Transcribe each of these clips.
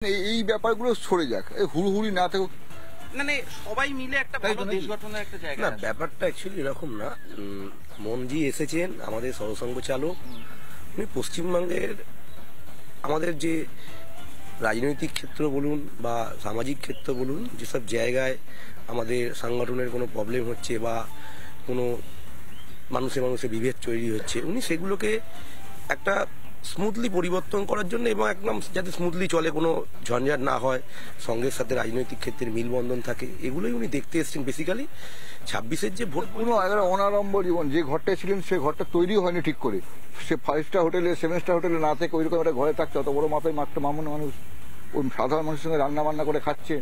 এই ব্যাপারগুলো সরে যাক, হুড়হুড়ি না থাকুক, মানে সবাই মিলে একটা ভালো দেশ গঠনের একটা জায়গা। না, ব্যাপারটা অ্যাকচুয়ালি এরকম না। মনজি এসেছেন আমাদের সরসংঘ চালক, উনি পশ্চিমবঙ্গের আমাদের যে রাজনৈতিক ক্ষেত্র বলুন বা সামাজিক ক্ষেত্র বলুন, যেসব জায়গায় আমাদের সংগঠনের কোনো প্রবলেম হচ্ছে বা কোনো মানুষে মানুষে বিভেদ তৈরি হচ্ছে, উনি সেগুলোকে একটা স্মুথলি পরিবর্তন করার জন্য এবং একদম যাতে স্মুথলি চলে, কোনো ঝঞ্ঝাট না হয়, সঙ্গের সাথে রাজনৈতিক ক্ষেত্রে মিলবন্ধন থাকে, এগুলোই উনি দেখতে এসেছেন। বেসিক্যালি 26-এর যে ভোট, কোনো অনারম্ভ জীবন, যে ঘরটা ছিলেন সে ঘরটা তৈরি হয়নি ঠিক করে। সে 5 স্টার হোটেলে 7 স্টার হোটেলে না থেকে ওইরকম একটা ঘরে থাকছে, অত বড় মাপের মাত্র মামুন মানুষ ওই সাধারণ মানুষের সঙ্গে রান্না বান্না করে খাচ্ছে।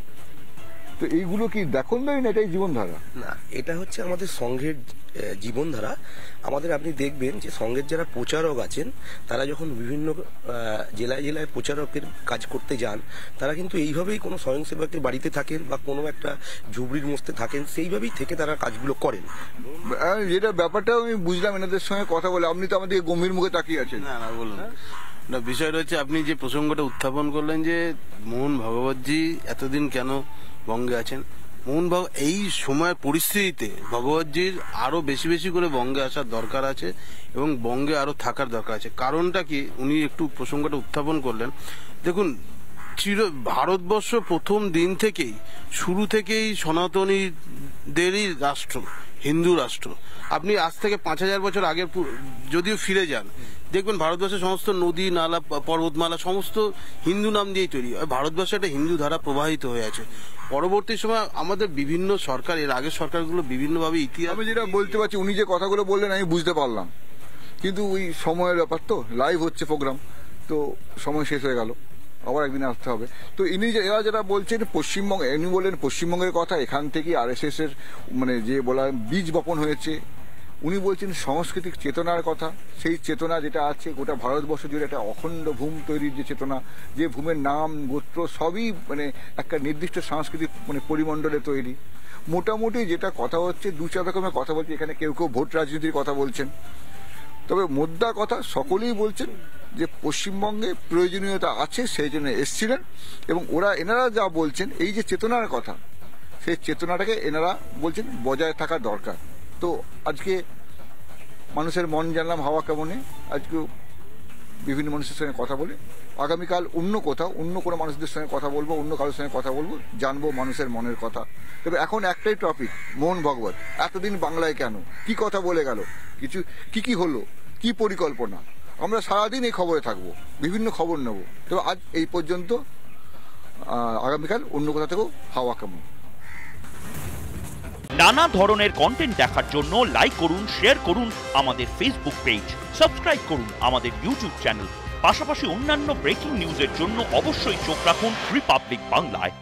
তো এইগুলো কি দেখুন না, এটাই জীবনধারা না, এটা হচ্ছে আমাদের সংঘের জীবনধারা। আমাদের আপনি দেখবেন যে সংঘের যারা প্রচারক আছেন, তারা যখন বিভিন্ন জেলায় জেলায় প্রচারকের কাজ করতে যান, তারা কিন্তু এইভাবেই কোনো স্বয়ংসেবকের বাড়িতে থাকেন বা কোনো একটা ঝুবড়ির মধ্যে থাকেন, সেইভাবেই থেকে তারা কাজগুলো করেন। যেটা ব্যাপারটা আমি বুঝলাম এনাদের সঙ্গে কথা বলে। আপনি তো আমাদের গম্ভীর মুখে তাকিয়ে আছেন। না না, বলুন না। বিষয়টা হচ্ছে, আপনি যে প্রসঙ্গটা উত্থাপন করলেন যে মোহন ভাগবতজি এতদিন কেন বঙ্গে আছেন, এই সময়ের পরিস্থিতিতে ভগবতজির আরো বেশি বেশি করে বঙ্গে আসার দরকার আছে এবং বঙ্গে আরো থাকার দরকার আছে। কারণটা কি, উনি একটু প্রসঙ্গটা উত্থাপন করলেন। দেখুন, ভারতবর্ষ প্রথম দিন থেকেই, শুরু থেকেই সনাতনীদেরই রাষ্ট্র, হিন্দু রাষ্ট্র। আপনি আজ থেকে 5000 বছর আগে যদিও ফিরে যান, দেখবেন ভারতবর্ষের সমস্ত নদী নালা পর্বতমালা সমস্ত হিন্দু নাম দিয়েই তৈরি। ভারতবর্ষে একটা হিন্দু ধারা প্রবাহিত হয়ে আছে। পরবর্তী সময় আমাদের বিভিন্ন সরকার, এর আগের সরকারগুলো বিভিন্নভাবে ইতিহাস, আমি যেটা বলতে পারছি, উনি যে কথাগুলো বললেন আমি বুঝতে পারলাম, কিন্তু ওই সময়ের ব্যাপার, তো লাইভ হচ্ছে প্রোগ্রাম, তো সময় শেষ হয়ে গেল, আবার একদিন আসতে হবে। তো এরা যেটা বলছেন পশ্চিমবঙ্গ, ইনি বললেন পশ্চিমবঙ্গের কথা, এখান থেকে RSS এর মানে যে বলা বীজ বপন হয়েছে। উনি বলছেন সাংস্কৃতিক চেতনার কথা, সেই চেতনা যেটা আছে গোটা ভারতবর্ষ জুড়ে একটা অখণ্ড ভূম তৈরির যে চেতনা, যে ভূমের নাম গোত্র সবই মানে একটা নির্দিষ্ট সাংস্কৃতিক মানে পরিমণ্ডলে তৈরি। মোটামুটি যেটা কথা হচ্ছে, 2-4 রকমের কথা বলছে এখানে। কেউ কেউ ভোট রাজনীতির কথা বলছেন, তবে মোদ্দা কথা সকলেই বলছেন যে পশ্চিমবঙ্গে প্রয়োজনীয়তা আছে, সেই জন্য এসছিলেন। এবং এনারা যা বলছেন, এই যে চেতনার কথা, সেই চেতনাটাকে এনারা বলছেন বজায় থাকা দরকার। তো আজকে মানুষের মন জানলাম হাওয়া কেমনে, আজকে বিভিন্ন মানুষের সঙ্গে কথা বলে, আগামীকাল অন্য কোথাও অন্য কোনো মানুষদের সঙ্গে কথা বলবো, অন্য কারোর সঙ্গে কথা বলবো, জানবো মানুষের মনের কথা। তবে এখন একটাই টপিক, মোহন ভাগবত এতদিন বাংলায় কেন, কি কথা বলে গেল, কিছু কি হলো, কি পরিকল্পনা, আমরা সারাদিন এই খবরে থাকবো, বিভিন্ন খবর নেব। তবে আজ এই পর্যন্ত, আগামীকাল অন্য কোথা থেকেও হাওয়া কেমন। নানা ধরনের কন্টেন্ট দেখার জন্য লাইক করুন, শেয়ার করুন আমাদের ফেসবুক পেজ, সাবস্ক্রাইব করুন আমাদের ইউটিউব চ্যানেল। পাশাপাশি অন্যান্য ব্রেকিং নিউজের জন্য অবশ্যই চোখ রাখুন রিপাবলিক বাংলায়।